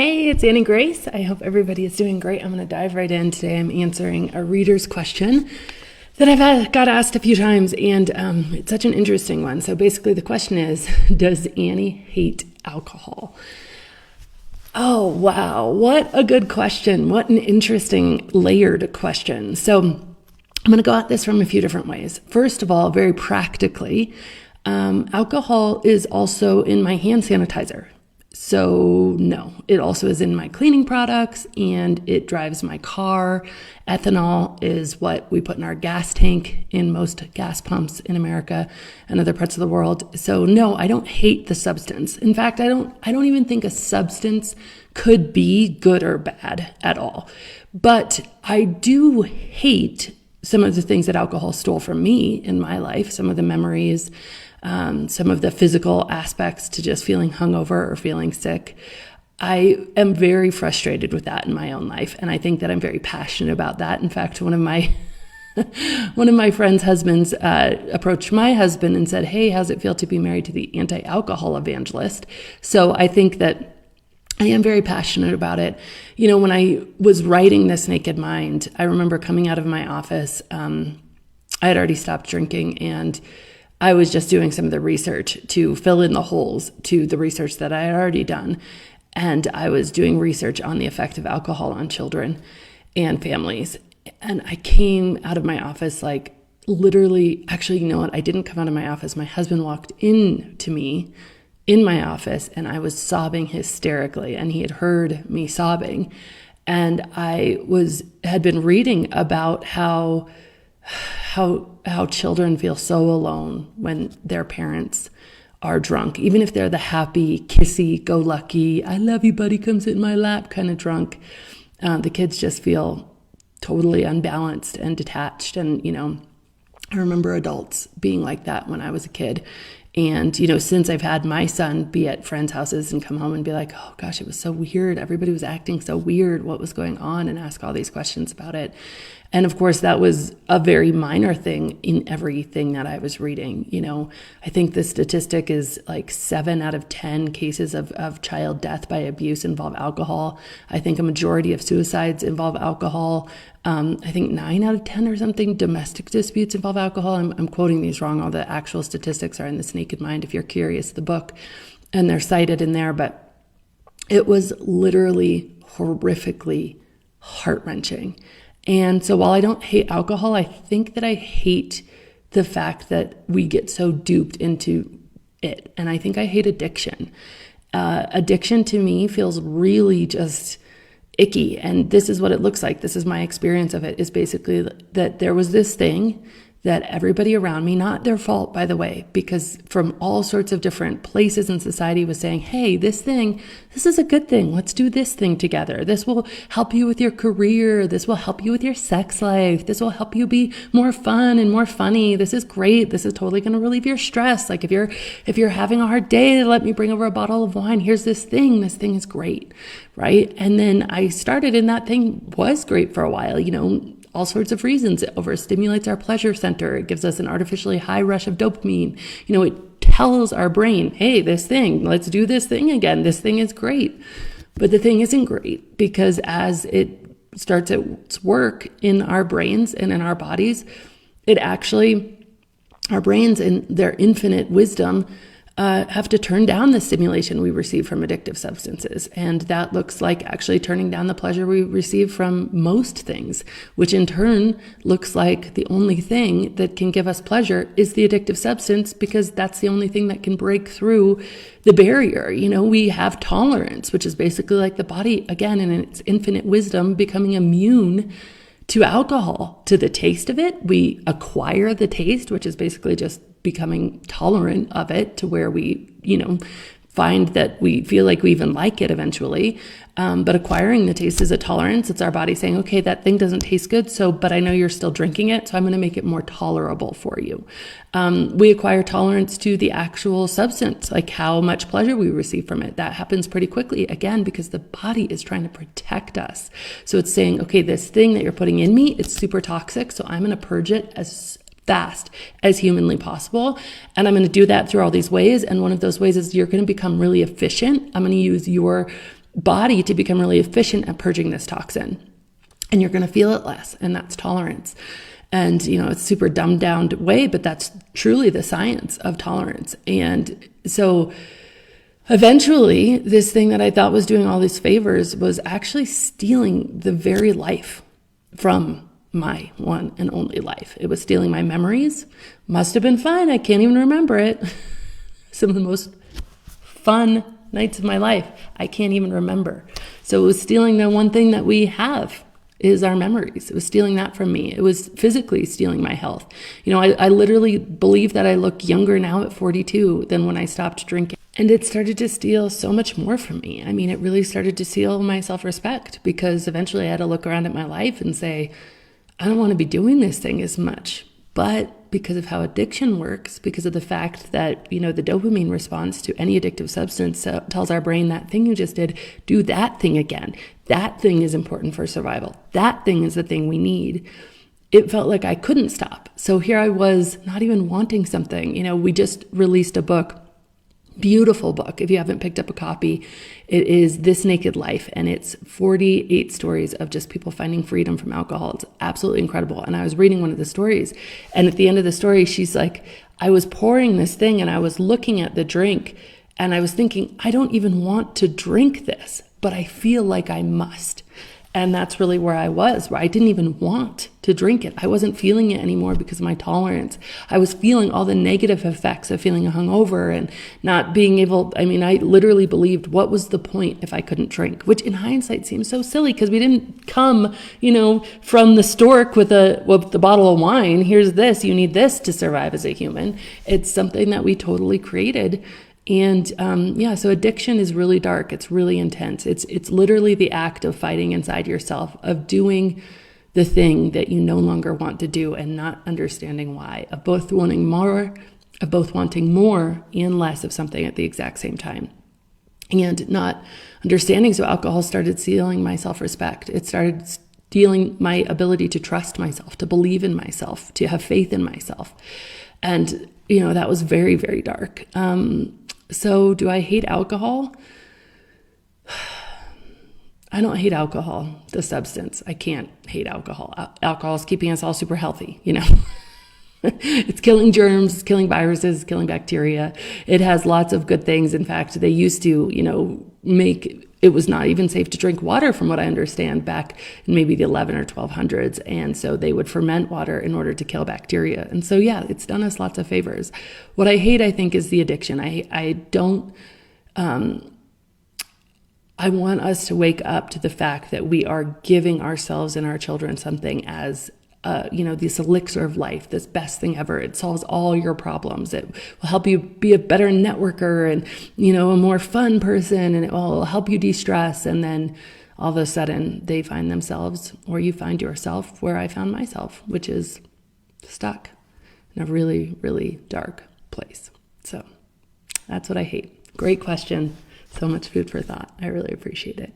Hey, it's Annie Grace. I hope everybody is doing great. I'm going to dive right in. Today I'm answering a reader's question that got asked a few times, and it's such an interesting one. So basically the question is, does Annie hate alcohol? Oh, wow. What a good question. What an interesting layered question. So I'm going to go at this from a few different ways. First of all, very practically, alcohol is also in my hand sanitizer. So no, it also is in my cleaning products and it drives my car. Ethanol is what we put in our gas tank in most gas pumps in America and other parts of the world. So no, I don't hate the substance. In fact, I don't even think a substance could be good or bad at all. But I do hate some of the things that alcohol stole from me in my life, some of the memories, some of the physical aspects to just feeling hungover or feeling sick. I am very frustrated with that in my own life. And I think that I'm very passionate about that. In fact, one of my friend's husbands approached my husband and said, "Hey, how's it feel to be married to the anti-alcohol evangelist?" So I think that I am very passionate about it. You know, when I was writing This Naked Mind, I remember coming out of my office. I had already stopped drinking, and I was just doing some of the research to fill in the holes to the research that I had already done. And I was doing research on the effect of alcohol on children and families. And I came out of my office like literally, actually, you know what? I didn't come out of my office. My husband walked in to me in my office and I was sobbing hysterically, and he had heard me sobbing. And I had been reading about how children feel so alone when their parents are drunk, even if they're the happy, kissy, go lucky, I love you, buddy, come sit in my lap kind of drunk. The kids just feel totally unbalanced and detached. And, you know, I remember adults being like that when I was a kid. And, you know, since I've had my son be at friends' houses and come home and be like, oh gosh, it was so weird. Everybody was acting so weird. What was going on? And ask all these questions about it. And of course, that was a very minor thing in everything that I was reading. You know, I think the statistic is like 7 out of 10 cases of child death by abuse involve alcohol. I think a majority of suicides involve alcohol. I think 9 out of 10 or something domestic disputes involve alcohol. I'm quoting these wrong. All the actual statistics are in This Naked Mind, if you're curious, the book, and they're cited in there. But it was literally horrifically heart-wrenching. And so while I don't hate alcohol, I think that I hate the fact that we get so duped into it. And I think I hate addiction. Addiction to me feels really just icky. And this is what it looks like. This is my experience of it, is basically that there was this thing that everybody around me, not their fault, by the way, because from all sorts of different places in society was saying, hey, this is a good thing. Let's do this thing together. This will help you with your career. This will help you with your sex life. This will help you be more fun and more funny. This is great. This is totally going to relieve your stress. Like if you're having a hard day, let me bring over a bottle of wine. Here's this thing. This thing is great, right? And then I started, and that thing was great for a while, you know, all sorts of reasons. It overstimulates our pleasure center. It gives us an artificially high rush of dopamine. You know, it tells our brain, hey, let's do this thing again. This thing is great. But the thing isn't great, because as it starts its work in our brains and in our bodies, our brains in their infinite wisdom have to turn down the stimulation we receive from addictive substances. And that looks like actually turning down the pleasure we receive from most things, which in turn looks like the only thing that can give us pleasure is the addictive substance, because that's the only thing that can break through the barrier. You know, we have tolerance, which is basically like the body, again, in its infinite wisdom, becoming immune to alcohol, to the taste of it. We acquire the taste, which is basically just becoming tolerant of it to where we, you know, find that we feel like we even like it eventually. But acquiring the taste is a tolerance. It's our body saying, okay, that thing doesn't taste good, but I know you're still drinking it, so I'm going to make it more tolerable for you. We acquire tolerance to the actual substance, like how much pleasure we receive from it. That happens pretty quickly, again, because the body is trying to protect us. So it's saying, okay, this thing that you're putting in me, it's super toxic, so I'm going to purge it as fast as humanly possible. And I'm going to do that through all these ways. And one of those ways is you're going to become really efficient. I'm going to use your body to become really efficient at purging this toxin. And you're going to feel it less. And that's tolerance. And, it's super dumbed down way, but that's truly the science of tolerance. And so eventually this thing that I thought was doing all these favors was actually stealing the very life from my one and only life. It was stealing my memories. Must have been fun. I can't even remember it. Some of the most fun nights of my life, I can't even remember. So it was stealing the one thing that we have, is our memories. It was stealing that from me. It was physically stealing my health. I literally believe that I look younger now at 42 than when I stopped drinking. And it started to steal so much more from me. I mean, it really started to steal my self-respect, because eventually I had to look around at my life and say, I don't want to be doing this thing as much. But because of how addiction works, because of the fact that, the dopamine response to any addictive substance tells our brain, that thing you just did, do that thing again. That thing is important for survival. That thing is the thing we need. It felt like I couldn't stop. So here I was, not even wanting something. We just released a book. Beautiful book. If you haven't picked up a copy, it is This Naked Life, and it's 48 stories of just people finding freedom from alcohol. It's absolutely incredible. And I was reading one of the stories, and at the end of the story, she's like, I was pouring this thing and I was looking at the drink and I was thinking, I don't even want to drink this, but I feel like I must. And that's really where I was, where I didn't even want to drink it. I wasn't feeling it anymore because of my tolerance. I was feeling all the negative effects of feeling hungover and not being able, I literally believed, what was the point if I couldn't drink? Which in hindsight seems so silly, because we didn't come, from the stork with the bottle of wine. Here's this, you need this to survive as a human. It's something that we totally created. And so addiction is really dark. It's really intense. It's literally the act of fighting inside yourself, of doing the thing that you no longer want to do and not understanding why, of both wanting more and less of something at the exact same time, and not understanding. So alcohol started stealing my self-respect. It started stealing my ability to trust myself, to believe in myself, to have faith in myself. And, that was very, very dark. So do I hate alcohol? I don't hate alcohol, the substance. I can't hate alcohol. Alcohol is keeping us all super healthy, It's killing germs, it's killing viruses, it's killing bacteria. It has lots of good things. In fact, they used to, it was not even safe to drink water, from what I understand, back in maybe the 11 or 1200s. And so they would ferment water in order to kill bacteria. And so, yeah, it's done us lots of favors. What I hate, I think, is the addiction. I want us to wake up to the fact that we are giving ourselves and our children something as this elixir of life, this best thing ever. It solves all your problems. It will help you be a better networker and, a more fun person, and it will help you de-stress. And then all of a sudden they find themselves, or you find yourself where I found myself, which is stuck in a really, really dark place. So that's what I hate. Great question. So much food for thought. I really appreciate it.